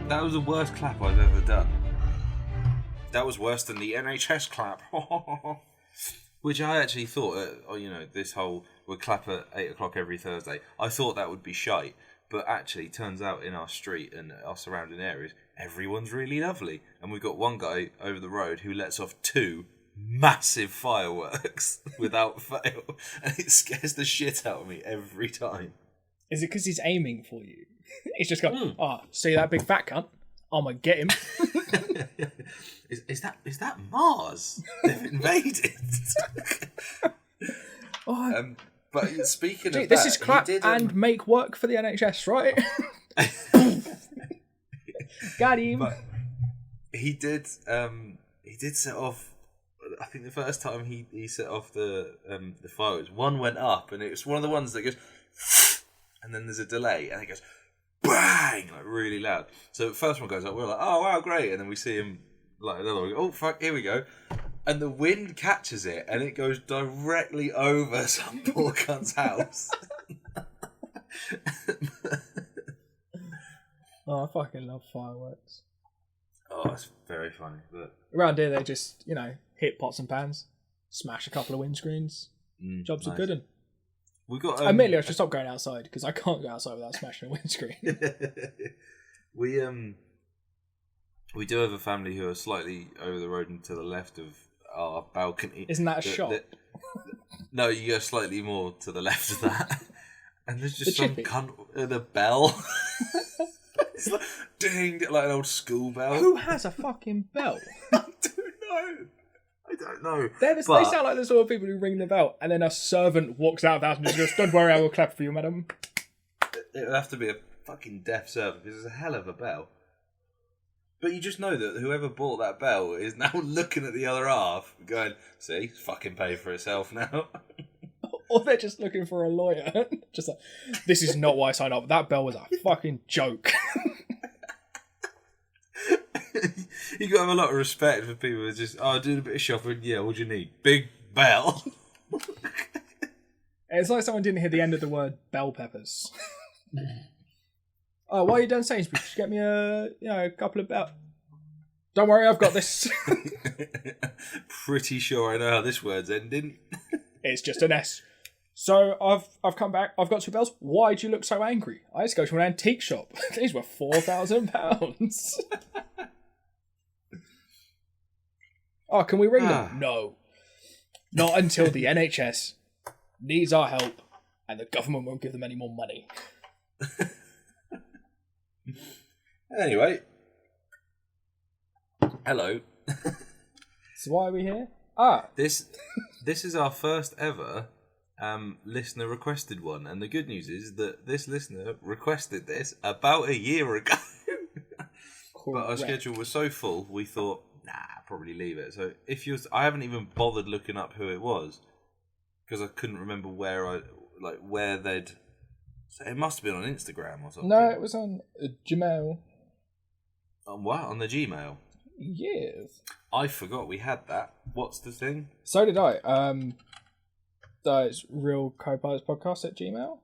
That was the worst clap I've ever done. That was worse than the NHS clap. Which I actually thought, this whole we'll clap at 8 o'clock every Thursday. I thought that would be shite, but actually, turns out in our street and our surrounding areas, everyone's really lovely, and we've got one guy over the road who lets off 2 massive fireworks without fail, and it scares the shit out of me every time. Is it because he's aiming for you? He's just going, see that big fat cunt? I'm gonna get him. Is that Mars? They've invaded. But speaking of that, this is crap and make work for the NHS, right? Got him. But he did set off. I think the first time he set off the fireworks, one went up, and it was one of the ones that goes, and then there's a delay, and it goes bang, like really loud. So the first one goes up, we're like, oh wow, great, and then we see him like another one. Oh fuck, here we go. And the wind catches it, and it goes directly over some poor cunt's house. I fucking love fireworks. Oh, it's very funny. But around here, they just, hit pots and pans, smash a couple of windscreens. Jobs are good. And we got. Admittedly, I should stop going outside because I can't go outside without smashing a windscreen. We do have a family who are slightly over the road and to the left of our balcony. Isn't that a shop? No, you go slightly more to the left of that. And there's just some cunt with a bell. It's like, ding, like an old school bell. Who has a fucking bell? I don't know. They sound like the sort of people who ring the bell and then a servant walks out of the house and just goes, don't worry, I will clap for you, madam. It would have to be a fucking deaf servant because it's a hell of a bell. But you just know that whoever bought that bell is now looking at the other half going, see, it's fucking paid for itself now. Or they're just looking for a lawyer. Just like, this is not why I signed up. That bell was a fucking joke. You got to have a lot of respect for people who just, doing a bit of shopping. Yeah, what do you need? Big bell. It's like someone didn't hear the end of the word bell peppers. Oh, why are you doing Sainsbury's? Just get me a couple of bell. Don't worry, I've got this. Pretty sure I know how this word's ending. It's just an S. So I've come back. I've got 2 bells. Why do you look so angry? I just go to an antique shop. These were £4,000. Oh, can we ring them? No. Not until the NHS needs our help and the government won't give them any more money. Anyway. Hello. So why are we here? This is our first ever listener requested one, and the good news is that this listener requested this about a year ago. But our schedule was so full, we thought, probably leave it. So I haven't even bothered looking up who it was because I couldn't remember where they'd. So it must have been on Instagram or something. No, it was on Gmail. On what? On the Gmail? Yes. I forgot we had that. What's the thing? So did I. It's Real Co-Pilots Podcast at Gmail.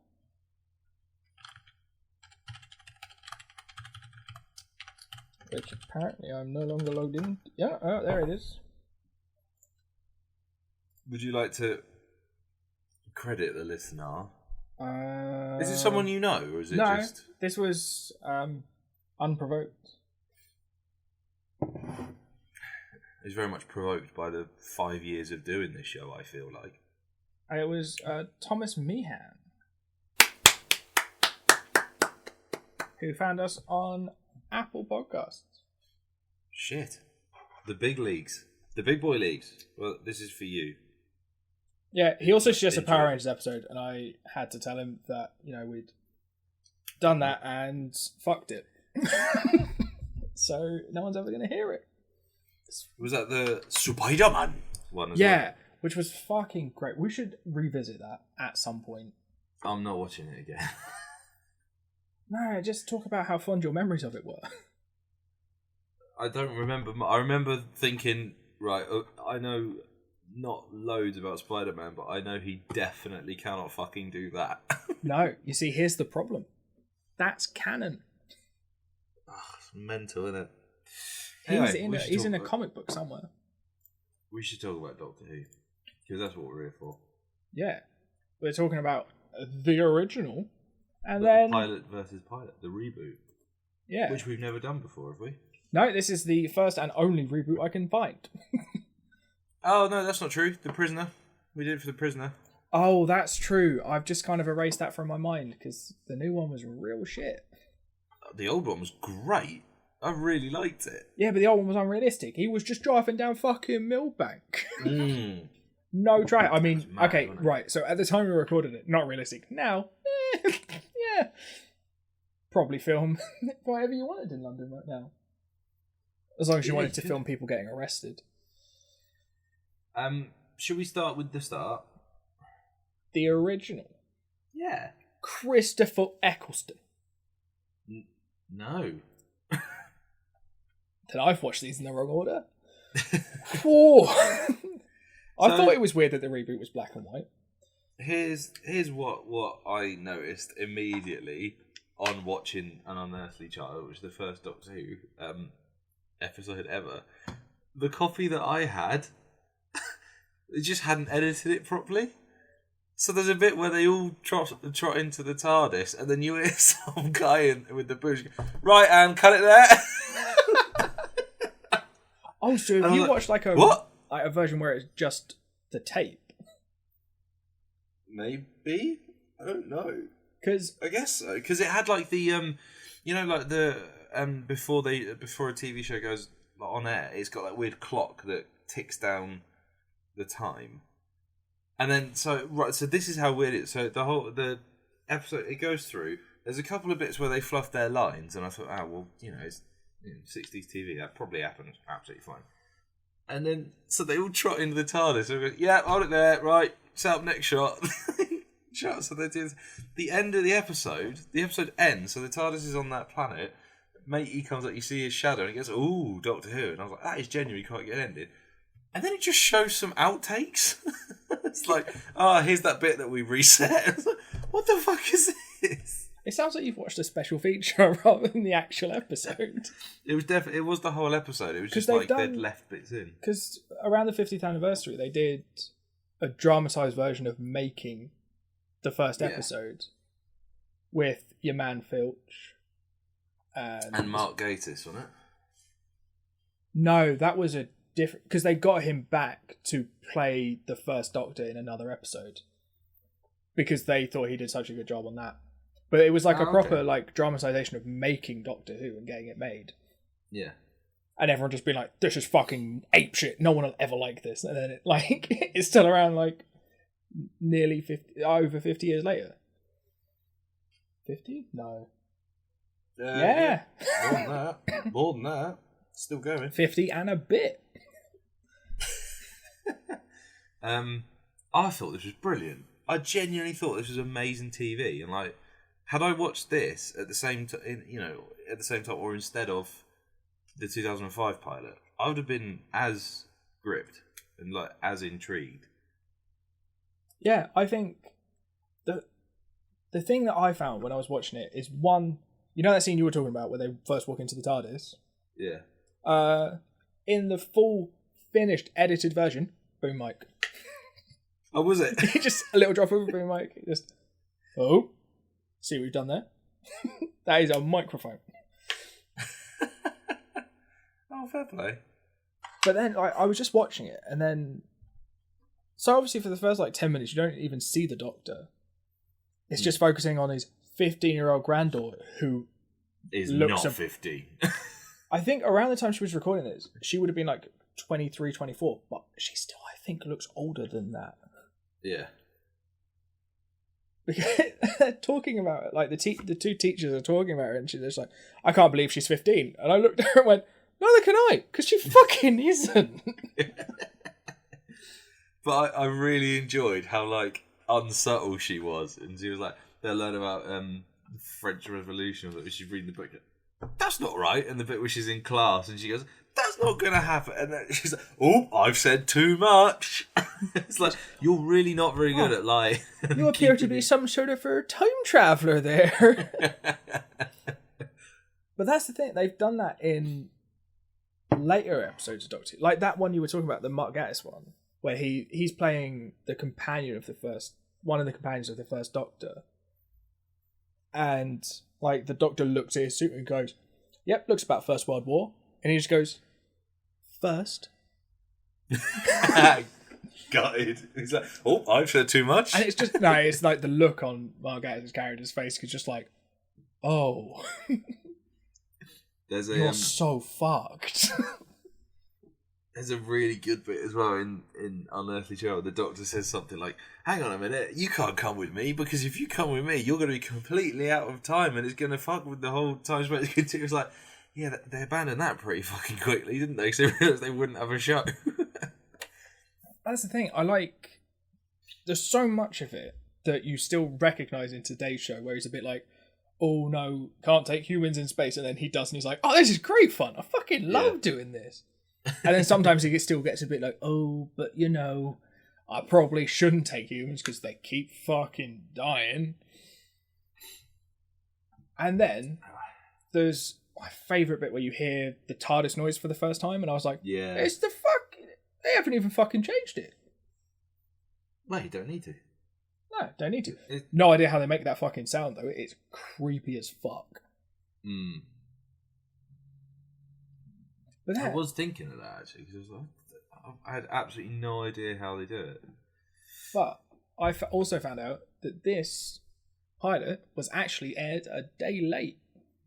Which apparently I'm no longer logged in. Yeah, there it is. Would you like to credit the listener? Is it someone you know, or is it just... No, this was unprovoked. It's very much provoked by the 5 years of doing this show, I feel like. It was Thomas Meehan, who found us on Apple Podcasts. Shit. The big leagues. The big boy leagues. Well, this is for you. Yeah, he also suggested a Power Rangers episode, and I had to tell him that, we'd done that and fucked it. So no one's ever going to hear it. Was that the Spider-Man one as well? Yeah, which was fucking great. We should revisit that at some point. I'm not watching it again. No, just talk about how fond your memories of it were. I don't remember. I remember thinking, right, I know not loads about Spider-Man, but I know he definitely cannot fucking do that. No, you see, here's the problem. That's canon. Mental, isn't it? He's in a comic book somewhere. We should talk about Doctor Who, because that's what we're here for. Yeah. We're talking about the original, and then pilot versus pilot, the reboot. Yeah. Which we've never done before, have we? No, this is the first and only reboot I can find. Oh, no, that's not true. The Prisoner. We did it for The Prisoner. Oh, that's true. I've just kind of erased that from my mind, because the new one was real shit. The old one was great. I really liked it. Yeah, but the old one was unrealistic. He was just driving down fucking Millbank. No try. I mean, mad, okay, right. So at the time we recorded it, not realistic. Now, yeah. Probably film whatever you wanted in London right now. As long as you wanted to film people getting arrested. Should we start with the start? The original. Yeah. Christopher Eccleston. No. Then I've watched these in the wrong order. I thought it was weird that the reboot was black and white. Here's what I noticed immediately on watching An Unearthly Child, which is the first Doctor Who episode ever. The copy that I had, it just hadn't edited it properly. So there's a bit where they all trot into the TARDIS, and then you hear some guy with the bush, right, and cut it there. Oh, so have you watched like a version where it's just the tape? Maybe, I don't know. Because I guess so. Because it had like the like the before a TV show goes on air, it's got that weird clock that ticks down the time. And then so this is how weird it is. So the episode it goes through. There's a couple of bits where they fluff their lines, and I thought, it's 60s TV. That probably happened absolutely fine. And then so they all trot into the TARDIS. So we go, yeah, hold it there, right. Set up next shot. Shot. So they do the end of the episode. The episode ends. So the TARDIS is on that planet. Matey comes up. You see his shadow, and he goes, "Ooh, Doctor Who." And I was like, that is genuinely quite good ending. And then it just shows some outtakes. It's like, here's that bit that we reset. Like, what the fuck is this? It sounds like you've watched a special feature rather than the actual episode. It was it was the whole episode. It was just like they'd left bits in. Because around the 50th anniversary, they did a dramatised version of making the first episode with your man Filch and Mark Gatiss, wasn't it? No, that was a different, because they got him back to play the first Doctor in another episode because they thought he did such a good job on that. But it was like a proper like dramatization of making Doctor Who and getting it made. Yeah. And everyone just being like, this is fucking apeshit. No one will ever like this. And then it's still around like nearly over 50 years later. 50? No. Yeah. More than that. More than that. Still going. 50 and a bit. I thought this was brilliant. I genuinely thought this was amazing TV, and like, had I watched this at the same time, or instead of the 2005 pilot, I would have been as gripped and like as intrigued. Yeah, I think the thing that I found when I was watching it is one, you know that scene you were talking about where they first walk into the TARDIS? Yeah. In the full finished edited version, boom mic. Oh, was it? Just a little drop of a boom mic. Just, see what we've done there? That is a microphone. Oh, fair play. But then I was just watching it, and then... So obviously for the first 10 minutes, you don't even see the Doctor. It's just focusing on his 15-year-old granddaughter, who is not 50. I think around the time she was recording this, she would have been 23, 24, but she still, I think, looks older than that. Yeah. Because they're talking about it, the two teachers are talking about her, and she's just like, I can't believe she's 15. And I looked at her and went, neither can I, because she fucking isn't. But I really enjoyed how unsubtle she was, and she was like, they'll learn about the French Revolution, but she's reading the book. That's not right. And the bit where she's in class and she goes, that's not going to happen. And then she's like, oh, I've said too much. It's like, you're really not very good at lying. You appear to be some sort of a time traveller there. But that's the thing. They've done that in later episodes of Doctor Who. Like that one you were talking about, the Mark Gatiss one, where he's playing the companion of one of the companions of the first Doctor. And like the Doctor looks at his suit and goes, "Yep, looks about First World War." And he just goes, "First?" Got it. He's like, "Oh, I've said too much." And it's just no, it's like the look on Mark Gatiss' character's face is just like, "Oh, you're so fucked." There's a really good bit as well in Unearthly Child. The Doctor says something like, "Hang on a minute, you can't come with me, because if you come with me, you're going to be completely out of time and it's going to fuck with the whole time space continuum." It's like, yeah, they abandoned that pretty fucking quickly, didn't they? Because they realised they wouldn't have a show. That's the thing. I like... There's so much of it that you still recognise in today's show, where he's a bit like, "Oh no, can't take humans in space," and then he does, and he's like, "Oh, this is great fun. I fucking love doing this." And then sometimes he still gets a bit like, "Oh, but you know, I probably shouldn't take humans because they keep fucking dying." And then there's my favourite bit where you hear the TARDIS noise for the first time, and I was like, "Yeah, it's the fuck. They haven't even fucking changed it." Well, you don't need to. No, don't need to. No idea how they make that fucking sound though. It's creepy as fuck. Mm. But I was thinking of that actually, because I had absolutely no idea how they do it. But I also found out that this pilot was actually aired a day late.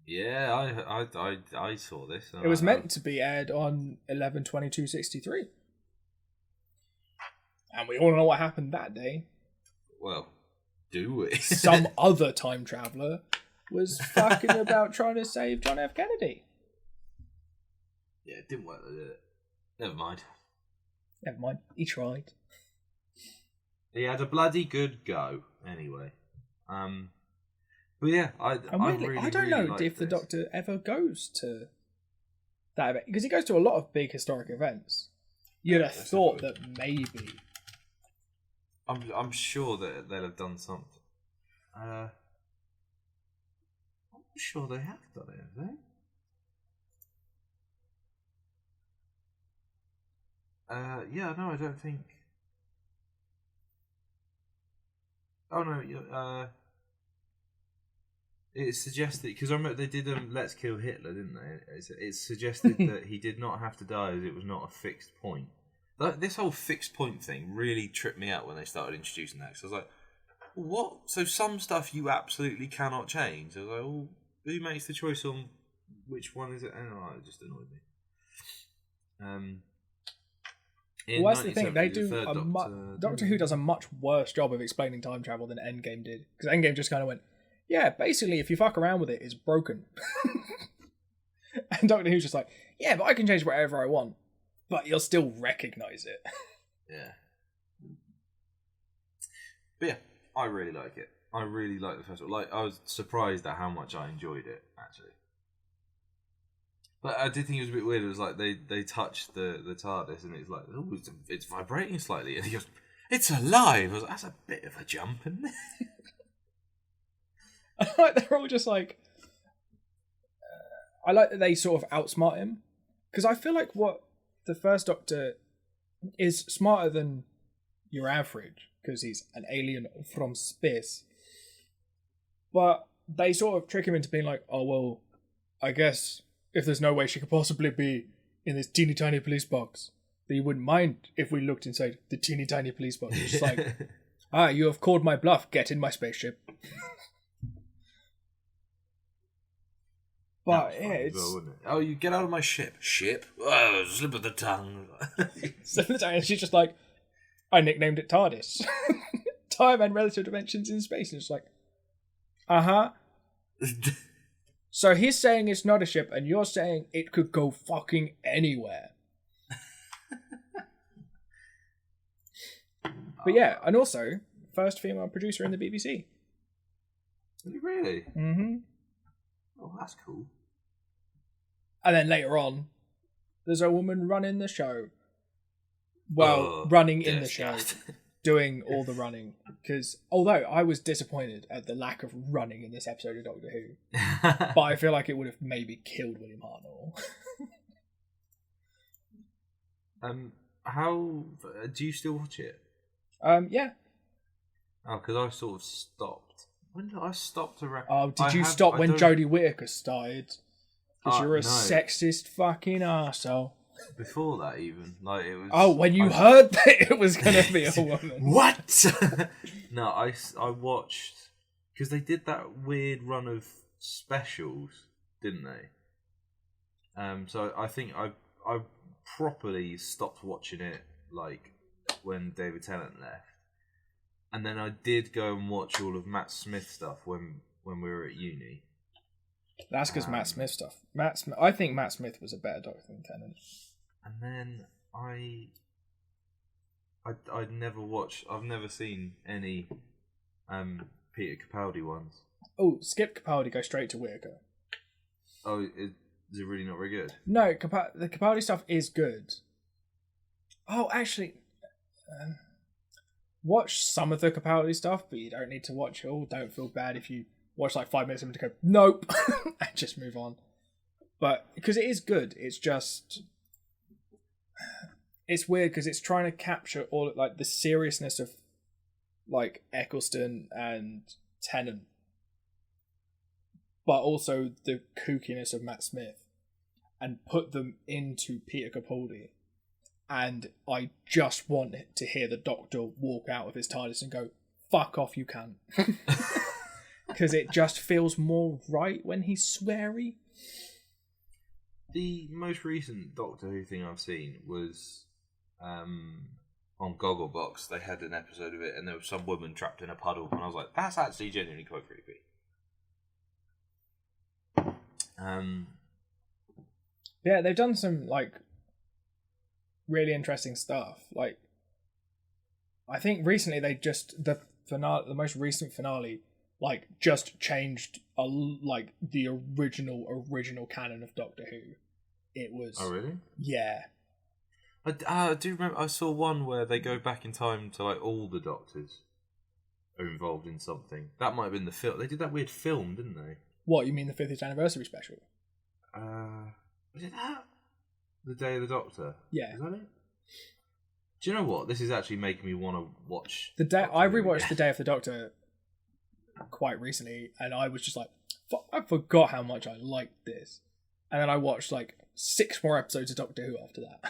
Yeah, I saw this. It was meant to be aired on 11/22/63. And we all know what happened that day. Well, do we? Some other time traveller was fucking about trying to save John F. Kennedy. Yeah, it didn't work, did it? Never mind. Never mind. He tried. He had a bloody good go, anyway. But yeah, I don't know if the Doctor ever goes to that event, because he goes to a lot of big historic events. You'd have thought that maybe. I'm sure that they'll have done something. I'm sure they have done it, have they? Yeah, no, I don't think. Oh no, it suggested, because I remember they did "Let's Kill Hitler," didn't they? It suggested that he did not have to die, as it was not a fixed point. This whole fixed point thing really tripped me out when they started introducing that. Because I was like, "What?" So some stuff you absolutely cannot change. I was like, "Well, who makes the choice on which one is it?" And it just annoyed me. Well, that's the thing. They do Doctor Who does a much worse job of explaining time travel than Endgame did. Because Endgame just kind of went, "Yeah, basically, if you fuck around with it, it's broken." And Doctor Who's just like, "Yeah, but I can change whatever I want, but you'll still recognise it." Yeah. But yeah, I really like it. I really like the festival. Like, I was surprised at how much I enjoyed it, actually. But I did think it was a bit weird. It was like they touched the TARDIS and it's like, "Oh, it's vibrating slightly." And he goes, "It's alive." I was like, that's a bit of a jump, isn't it? I like they're all just like... I like that they sort of outsmart him. Because I feel like what the First Doctor is smarter than your average, because he's an alien from space. But they sort of trick him into being like, "Oh, well, I guess... if there's no way she could possibly be in this teeny tiny police box, then you wouldn't mind if we looked inside the teeny tiny police box." It's just like, "You have called my bluff. Get in my spaceship." But yeah, it's... well, wouldn't it? "Oh, you get out of my ship." Ship? Oh, slip of the tongue. Slip of the tongue. And she's just like, "I nicknamed it TARDIS." Time and relative dimensions in space. And it's like, uh-huh. So he's saying it's not a ship, and you're saying it could go fucking anywhere. But yeah, and also, first female producer in the BBC. Really? Mm-hmm. Oh, that's cool. And then later on, there's a woman running the show. Well, running in the show. Doing all the running. because although I was disappointed at the lack of running in this episode of Doctor Who, but I feel like it would have maybe killed William Hartnell. How do you still watch it? Yeah. Oh, because I sort of stopped. When did I stop to record? Oh, did you stop when Jodie Whittaker started? Because you're a sexist fucking arsehole. Before that, even like it was. Oh, when you heard that it was gonna be a woman. What? No, I watched because they did that weird run of specials, didn't they? So I think I properly stopped watching it like when David Tennant left, and then I did go and watch all of Matt Smith stuff when we were at uni. That's because Matt Smith stuff. I think Matt Smith was a better Doctor than Tennant. And then I'd never watched. I've never seen any Peter Capaldi ones. Oh, skip Capaldi, go straight to Whittaker. Oh, is it really not very good? No, the Capaldi stuff is good. Oh, actually, watch some of the Capaldi stuff, but you don't need to watch it all. Don't feel bad if you watch like 5 minutes of them to go, nope, and just move on. But because it is good, it's just. It's weird because it's trying to capture all like the seriousness of like Eccleston and Tennant, but also the kookiness of Matt Smith, and put them into Peter Capaldi. And I just want to hear the Doctor walk out of his TARDIS and go, "Fuck off, you cunt," because it just feels more right when he's sweary. The most recent Doctor Who thing I've seen was on Gogglebox. They had an episode of it, and there was some woman trapped in a puddle, and I was like, "That's actually genuinely quite creepy." Yeah, they've done some like really interesting stuff. Like, I think recently they just the most recent finale, like just changed like the original canon of Doctor Who. It was. Oh really? Yeah. I do remember. I saw one where they go back in time to like all the Doctors are involved in something. That might have been the film. They did that weird film, didn't they? What, you mean the 50th anniversary special? Was it that? The Day of the Doctor? Yeah. Is that it? Do you know what? This is actually making me want to watch. I rewatched The Day of the Doctor quite recently, and I was just like, I forgot how much I liked this. And then I watched like 6 more episodes of Doctor Who after that.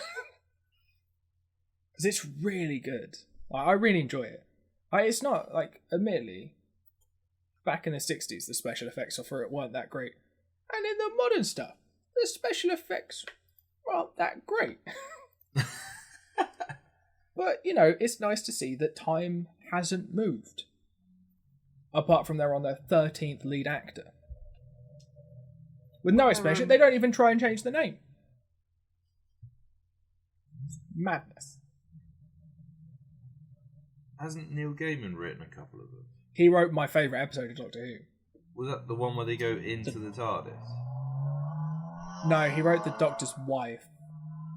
Because it's really good. I really enjoy it. It's not, like, admittedly, back in the 60s, the special effects for it weren't that great. And in the modern stuff, the special effects aren't that great. But, you know, it's nice to see that time hasn't moved. Apart from they're on their 13th lead actor. With no explanation, they don't even try and change the name. Madness. Hasn't Neil Gaiman written a couple of them? He wrote my favourite episode of Doctor Who. Was that the one where they go into the TARDIS? No, he wrote The Doctor's Wife,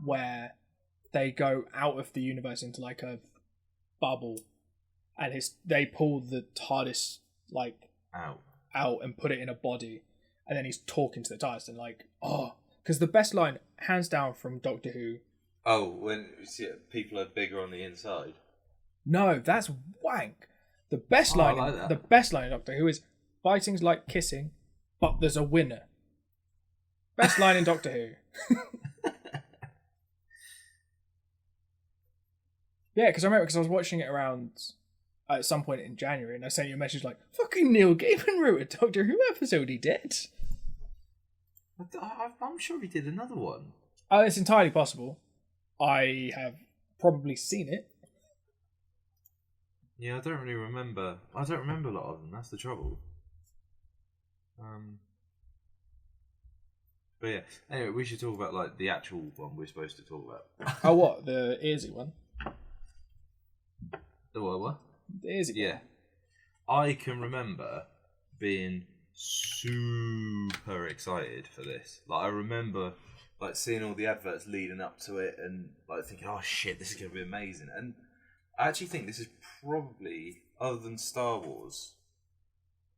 where they go out of the universe into like a bubble, and they pull the TARDIS like out and put it in a body, and then he's talking to the TARDIS and like, because the best line, hands down, from Doctor Who. Oh, when people are bigger on the inside. No, that's wank. The best line, the best line in Doctor Who is fighting's like kissing, but there's a winner. Best line in Doctor Who. Yeah, because I remember I was watching it around at some point in January, and I sent you a message like, "Fucking Neil Gaiman wrote a Doctor Who episode. He did." I'm sure he did another one. It's entirely possible. I have probably seen it. Yeah, I don't really remember. I don't remember a lot of them. That's the trouble. But yeah. Anyway, we should talk about like the actual one we're supposed to talk about. Oh, what? The Earsy one? The what? The Earsy one. Yeah. I can remember being super excited for this. Like, I remember like seeing all the adverts leading up to it and like thinking, "Oh shit, this is gonna be amazing." And I actually think this is probably, other than Star Wars,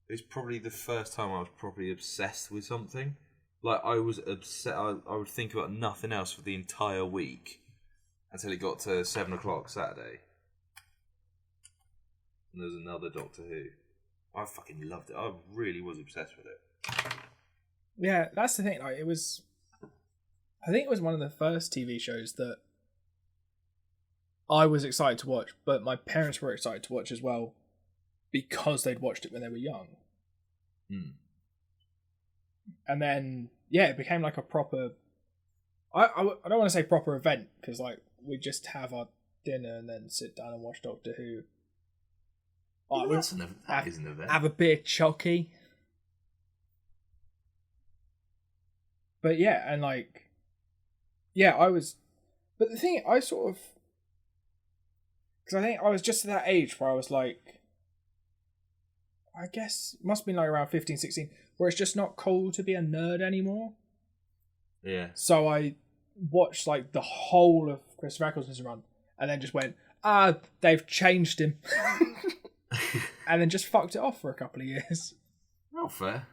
it's probably the first time I was probably obsessed with something. Like, I was obsessed. I would think about nothing else for the entire week until it got to 7 o'clock Saturday. And there's another Doctor Who. I fucking loved it. I really was obsessed with it. Yeah, that's the thing. Like, it was. I think it was one of the first TV shows that I was excited to watch, but my parents were excited to watch as well because they'd watched it when they were young. Hmm. And then, yeah, it became like a proper... I don't want to say proper event, because like we just have our dinner and then sit down and watch Doctor Who. Well, that is an event. Have a bit of chocky. But yeah, and like... Yeah, I was... But the thing, I sort of... Because I think I was just at that age where I was like... I guess, must have been like around 15, 16, where it's just not cool to be a nerd anymore. Yeah. So I watched like the whole of Chris Eccleston's run and then just went, they've changed him. And then just fucked it off for a couple of years. Not fair.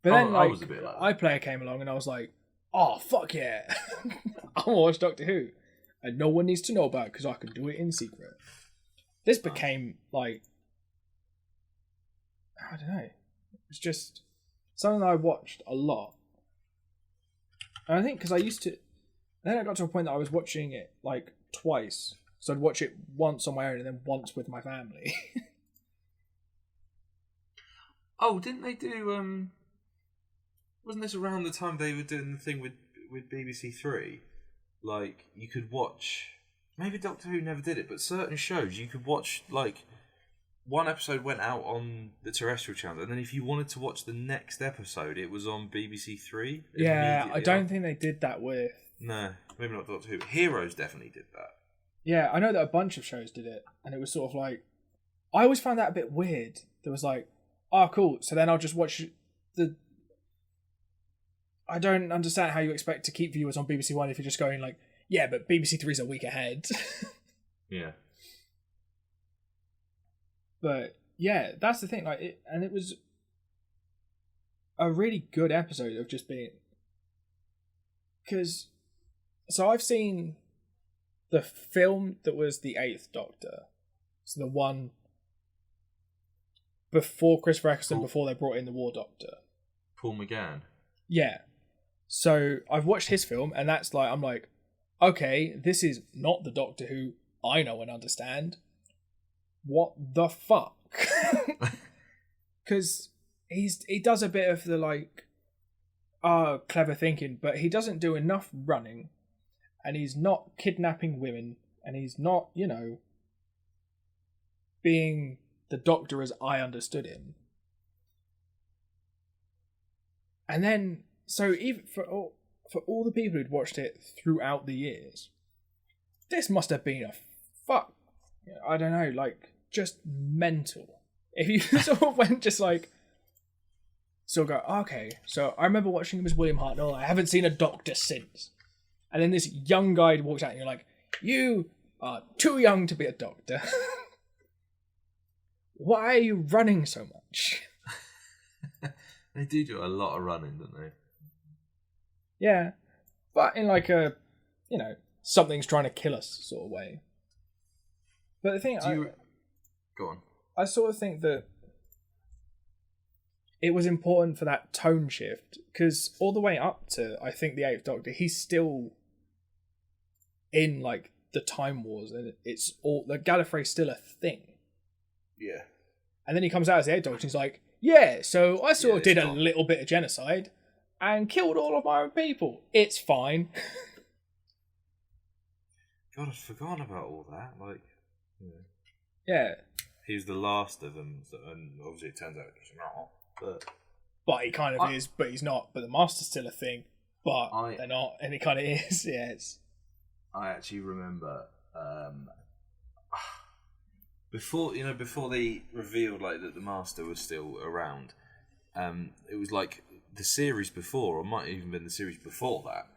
But then I was a bit like that. iPlayer came along and I was like, oh, fuck yeah. I want to watch Doctor Who. And no one needs to know about it because I can do it in secret. This became like, I don't know. It's just something that I watched a lot. And I think because I used to... Then I got to a point that I was watching it like twice. So I'd watch it once on my own and then once with my family. Oh, didn't they do... Wasn't this around the time they were doing the thing with BBC Three? Like, you could watch... Maybe Doctor Who never did it, but certain shows you could watch, like... One episode went out on the terrestrial channel, and then if you wanted to watch the next episode, it was on BBC Three. Yeah, I don't think they did that with... No, maybe not Doctor Who. Heroes definitely did that. Yeah, I know that a bunch of shows did it, and it was sort of like... I always found that a bit weird. There was like, oh, cool, so then I'll just watch the... I don't understand how you expect to keep viewers on BBC One if you're just going like, yeah, but BBC Three's a week ahead. Yeah. But yeah, that's the thing. Like, it was a really good episode of just being... Because... So I've seen the film that was the 8th Doctor. So the one before Christopher Eccleston, before they brought in the War Doctor. Paul McGann. Yeah. So I've watched his film, and that's like, I'm like, okay, this is not the Doctor Who I know and understand. What the fuck? Because he does a bit of the like, clever thinking, but he doesn't do enough running, and he's not kidnapping women, and he's not, being the Doctor as I understood him. And then, so even for all the people who'd watched it throughout the years, this must have been a fuck. I don't know, like, just mental. If you sort of went just like, so go, okay, so I remember watching him as William Hartnell, I haven't seen a Doctor since. And then this young guy walks out and you're like, you are too young to be a Doctor. Why are you running so much? They do a lot of running, don't they? Yeah, but in like a, something's trying to kill us sort of way. But the thing, Go on. I sort of think that it was important for that tone shift, because all the way up to, I think, the 8th Doctor, he's still in, like, the Time Wars, and it's all, the Gallifrey's still a thing. Yeah. And then he comes out as the 8th Doctor, and he's like, yeah, so I sort of did a little bit of genocide, and killed all of my own people. It's fine. God, I'd forgotten about all that, like... Yeah. He was the last of them, and obviously it turns out he's not. But he kind of is, but he's not. But the Master's still a thing, but they're not, and he kind of is. Yeah, I actually remember before they revealed like that the Master was still around. It was like the series before, or might have even been the series before that.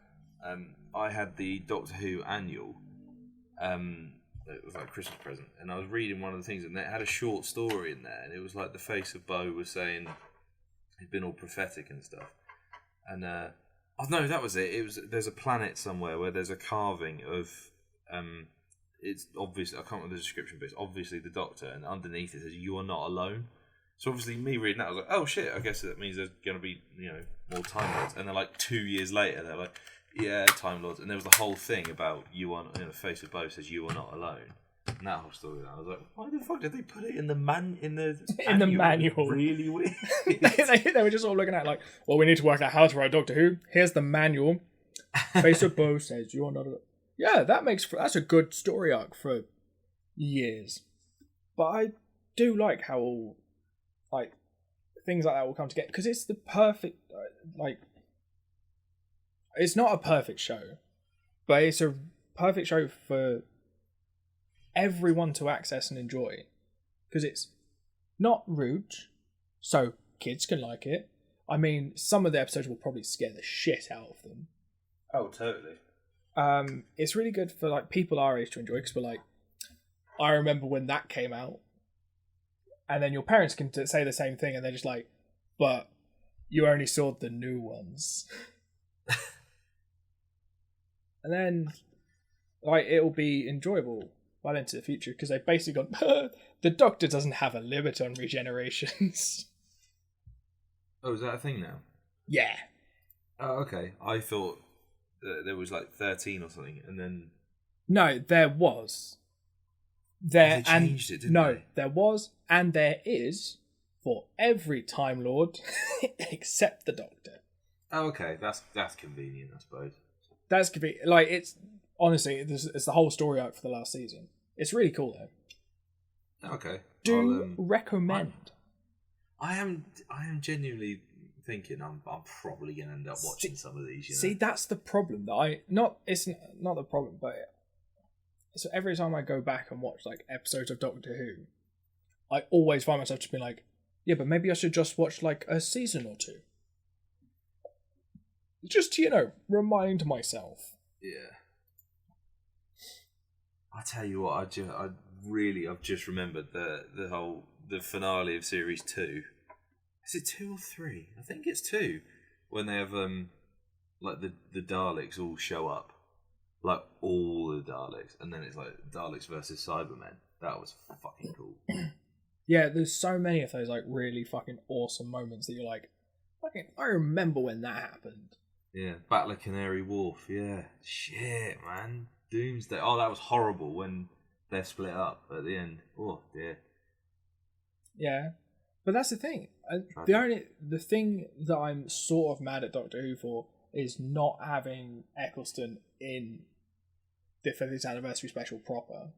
I had the Doctor Who annual. it was like a Christmas present, and I was reading one of the things, and it had a short story in there, and it was like the face of Bo was saying he'd been all prophetic and stuff, and oh no, that was it. It was there's a planet somewhere where there's a carving of it's obvious I can't remember the description, but it's obviously the Doctor, and underneath it says "You are not alone." So obviously, me reading that, I was like, "Oh shit! I guess that means there's going to be more Time Lords." And then like 2 years later, they're like, "Yeah, Time Lords." And there was the whole thing about you are the face of Bo says "You are not alone." And that whole story, I was like, "Why the fuck did they put it in the manual? Really weird." they were just all looking at it like, well, we need to work out how to write Doctor Who. Here's the manual. Face of Bo says "You are not alone." Yeah, that's a good story arc for years. But I do like how all like things like that will come together because it's the perfect it's not a perfect show, but it's a perfect show for everyone to access and enjoy because it's not rude, so kids can like it. I mean, some of the episodes will probably scare the shit out of them. Oh, totally. It's really good for like people our age to enjoy because we're like, I remember when that came out, and then your parents can say the same thing, and they're just like, but you only saw the new ones. And then, like, it'll be enjoyable well into the future because they've basically gone, the Doctor doesn't have a limit on regenerations. Oh, is that a thing now? Yeah. Oh, okay. I thought there was like 13 or something, and then... No, there was. They changed it, didn't they? There was, and there is, for every Time Lord, except the Doctor. Oh, okay. That's convenient, I suppose. That's convenient. Like, it's... Honestly, it's the whole story arc for the last season. It's really cool, though. Okay. Recommend. I am genuinely thinking I'm probably going to end up watching some of these. See, that's the problem. It's not the problem, but so every time I go back and watch like episodes of Doctor Who, I always find myself just being like, yeah, but maybe I should just watch like a season or two. Just to, remind myself. Yeah. I tell you what, I've just remembered the finale of series 2. Is it 2 or 3? I think it's 2. When they have like the Daleks all show up, like all the Daleks, and then it's like Daleks versus Cybermen. That was fucking cool. Yeah, there's so many of those like really fucking awesome moments that you're like, fucking, I remember when that happened. Yeah, Battle of Canary Wharf. Yeah, shit, man. Doomsday. Oh, that was horrible when they're split up at the end. Oh dear. Yeah, but that's the thing. The thing that I'm sort of mad at Doctor Who for is not having Eccleston in the 50th anniversary special proper.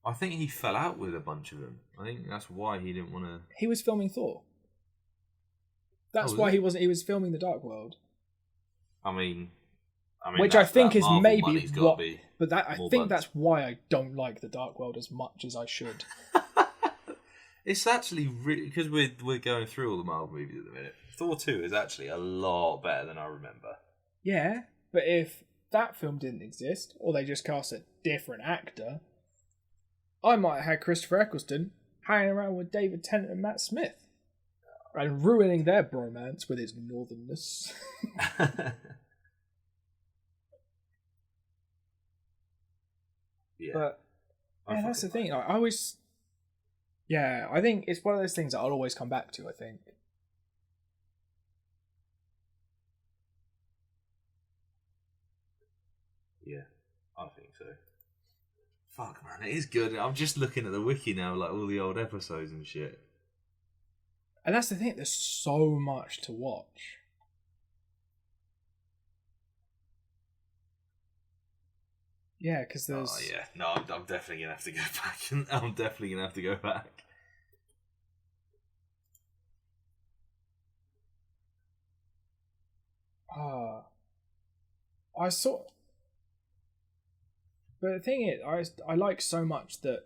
I think he fell out with a bunch of them. I think that's why he didn't want to. He was filming Thor. That's why he wasn't. He was filming The Dark World. I mean, which I think is maybe what. But that's why I don't like The Dark World as much as I should. It's actually really because we're going through all the Marvel movies at the minute. Thor 2 is actually a lot better than I remember. Yeah, but if that film didn't exist, or they just cast a different actor, I might have had Christopher Eccleston hanging around with David Tennant and Matt Smith, and ruining their bromance with his northernness. Yeah, but that's the thing. I always, I think it's one of those things that I'll always come back to. I think. Yeah, I think so. Fuck, man, it is good. I'm just looking at the wiki now, like all the old episodes and shit. And that's the thing. There's so much to watch. Yeah, because there's... Oh, yeah. No, I'm definitely going to have to go back. I'm definitely going to have to go back. I saw... But the thing is, I like so much that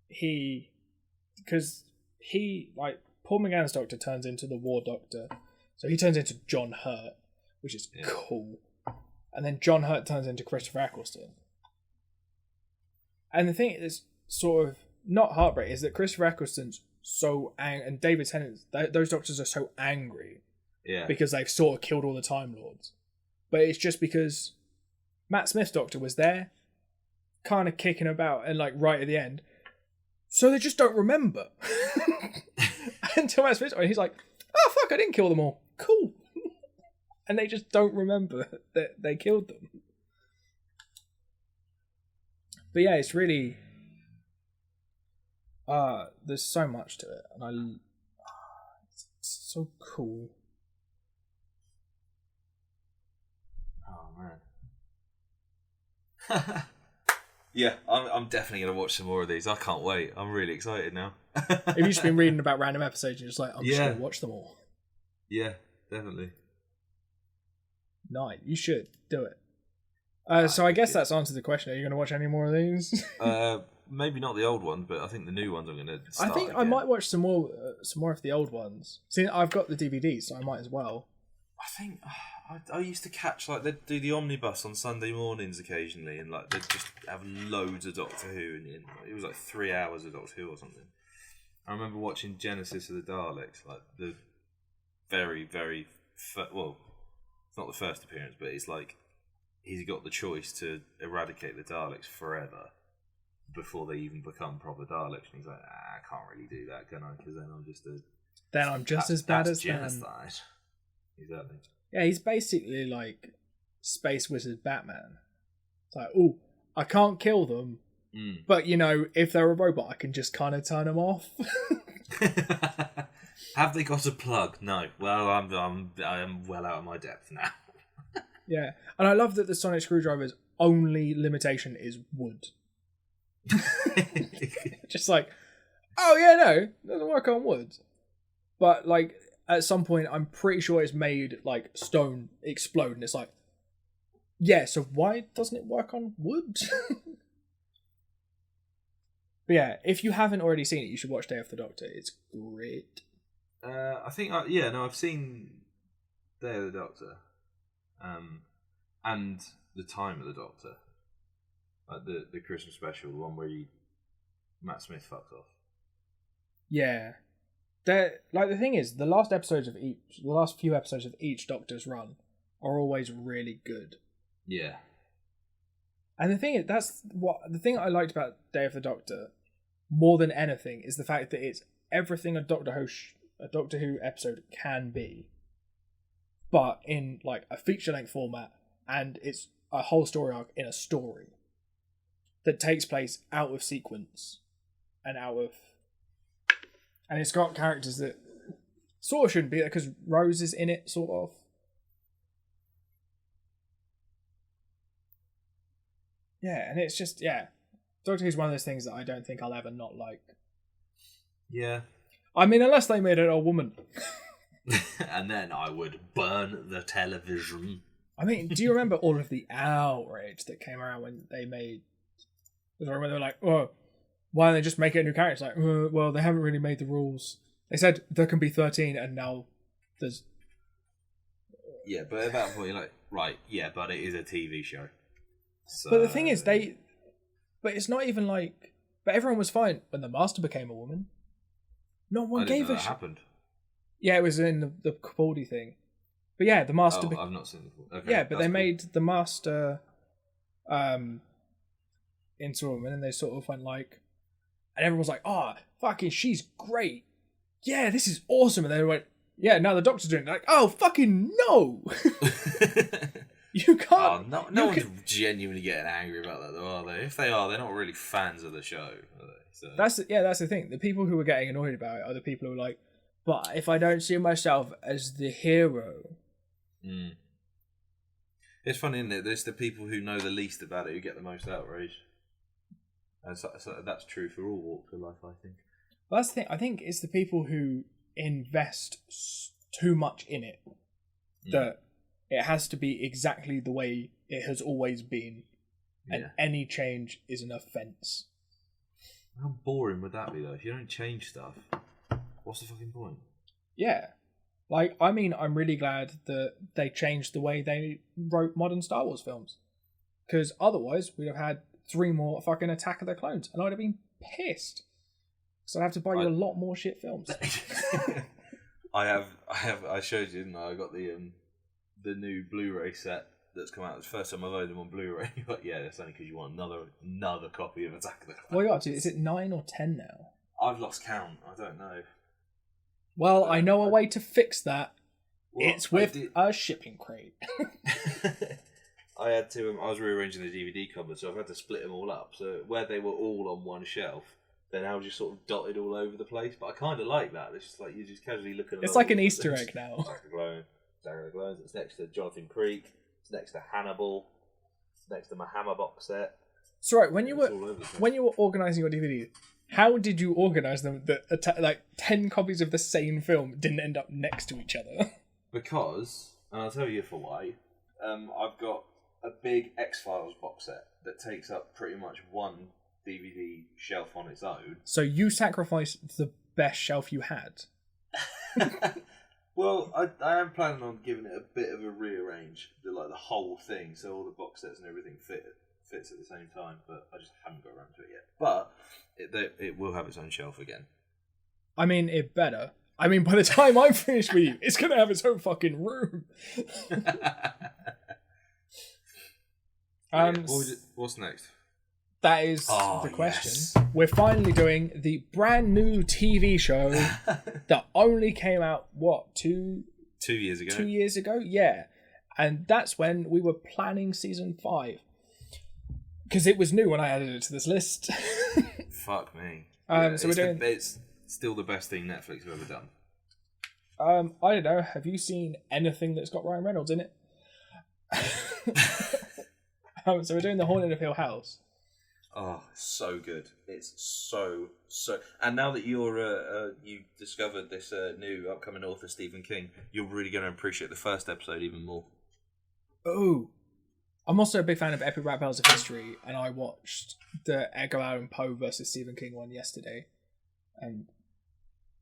because Paul McGann's Doctor turns into the War Doctor. So he turns into John Hurt, which is cool. And then John Hurt turns into Christopher Eccleston. And the thing is sort of not heartbreak is that Christopher Eccleston's so and David Tennant, those doctors are so angry because they've sort of killed all the Time Lords. But it's just because Matt Smith's Doctor was there, kind of kicking about, and like right at the end, so they just don't remember. Until Matt Smith, he's like, "Oh fuck, I didn't kill them all. Cool," and they just don't remember that they killed them. But yeah, it's really there's so much to it, and it's so cool. Oh man. Yeah, I'm definitely gonna watch some more of these. I can't wait. I'm really excited now. Have you just been reading about random episodes and you're just like, I'm just gonna watch them all? Yeah, definitely. No, you should do it. So I guess that's answered the question. Are you gonna watch any more of these? Maybe not the old ones, but I think the new ones I'm gonna start. I think again. I might watch some more of the old ones. See, I've got the DVDs, so I might as well. I think I used to catch, like, they'd do the omnibus on Sunday mornings occasionally, and like they'd just have loads of Doctor Who, and it was like 3 hours of Doctor Who or something. I remember watching Genesis of the Daleks, like the very, very well, it's not the first appearance, but it's like he's got the choice to eradicate the Daleks forever before they even become proper Daleks, and he's like, I can't really do that, can I? Because then I'm just as bad as genocide. Exactly. Yeah, he's basically like Space Wizard Batman. It's like, oh, I can't kill them, but you know, if they're a robot, I can just kind of turn them off. Have they got a plug? No. Well, I am well out of my depth now. Yeah, and I love that the sonic screwdriver's only limitation is wood. Just like, oh yeah, no, it doesn't work on wood. But like, at some point, I'm pretty sure it's made like stone explode, and it's like, yeah. So why doesn't it work on wood? But yeah, if you haven't already seen it, you should watch Day of the Doctor. It's great. I think I've seen Day of the Doctor, and the Time of the Doctor, like the Christmas special, the one where Matt Smith fucked off. Yeah. The thing is, the last few episodes of each Doctor's run are always really good. Yeah. And the thing is, the thing I liked about Day of the Doctor more than anything is the fact that it's everything a Doctor Who episode can be, but in like a feature-length format, and it's a whole story arc in a story that takes place out of sequence and it's got characters that sort of shouldn't be there because Rose is in it, sort of. Yeah, and it's just, Doctor Who's one of those things that I don't think I'll ever not like. Yeah. I mean, unless they made it a woman. And then I would burn the television. I mean, do you remember all of the outrage that came around when they made... When they were like, oh, why don't they just make it a new character? It's like, well, they haven't really made the rules. They said there can be 13, and now there's... Yeah, but at that point, you're like, right, yeah, but it is a TV show. So... But the thing is, But it's not even like... But everyone was fine when the Master became a woman. No one gave a shit. Happened. Yeah, it was in the Capaldi thing. But yeah, the Master... I've not seen it before. Okay, yeah, but they made the Master into a woman, and they sort of went like... And everyone was like, oh, fucking, she's great. Yeah, this is awesome. And they went, yeah, now the Doctor's doing it. Like, oh, fucking no. You can't. Oh, no one's genuinely getting angry about that, though, are they? If they are, they're not really fans of the show, are they? So. That's the thing. The people who are getting annoyed about it are the people who are like, but if I don't see myself as the hero. Mm. It's funny, isn't it? There's the people who know the least about it who get the most outrage. And so that's true for all walks of life, I think. Well, that's the thing. I think it's the people who invest too much in it that it has to be exactly the way it has always been, and any change is an offence. How boring would that be, though? If you don't change stuff, what's the fucking point? Yeah. Like, I mean, I'm really glad that they changed the way they wrote modern Star Wars films. Because otherwise, we'd have had 3 more fucking Attack of the Clones, and I'd have been pissed. So I'd have to buy you a lot more shit films. I showed you, didn't I? I got the new Blu-ray set that's come out. It's the first time I've owned them on Blu-ray. But yeah, that's only because you want another copy of Attack of the Clones. What are you up to? Is it 9 or 10 now? I've lost count. I don't know. Well, I know a way to fix that. Well, it's with a shipping crate. I had to. I was rearranging the DVD cupboard, so I've had to split them all up. So where they were all on one shelf, they're now just sort of dotted all over the place. But I kind of like that. It's just like you're just casually looking. It's like an Easter egg now. Attack of the Clones. It's next to Jonathan Creek. It's next to Hannibal. It's next to my Hammer box set. So right, when you were organising your DVDs, how did you organise them that like 10 copies of the same film didn't end up next to each other? Because, and I'll tell you for why. I've got a big X-Files box set that takes up pretty much one DVD shelf on its own. So you sacrificed the best shelf you had? Well, I am planning on giving it a bit of a rearrange, like the whole thing, so all the box sets and everything fits at the same time, but I just haven't got around to it yet. But it will have its own shelf again. I mean, it better. I mean, by the time I'm finished with you, it's going to have its own fucking room. What's next? That is the question. Yes. We're finally doing the brand new TV show that only came out, 2 years ago? 2 years ago, yeah. And that's when we were planning season 5. Because it was new when I added it to this list. Fuck me. So it's still the best thing Netflix have ever done. I don't know. Have you seen anything that's got Ryan Reynolds in it? So we're doing The Haunting of Hill House. Oh, so good! It's so. And now that you discovered this new upcoming author Stephen King, you're really going to appreciate the first episode even more. Oh, I'm also a big fan of Epic Rap Battles of History, and I watched the Edgar Allan Poe versus Stephen King one yesterday, and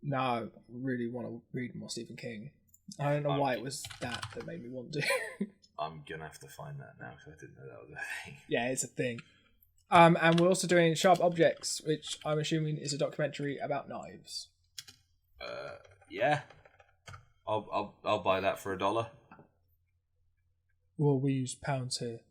now I really want to read more Stephen King. I don't know why it was that made me want to. I'm gonna have to find that now because I didn't know that was a thing. Yeah, it's a thing. And we're also doing Sharp Objects, which I'm assuming is a documentary about knives. Yeah. I'll buy that for $1. Well, we use pounds here.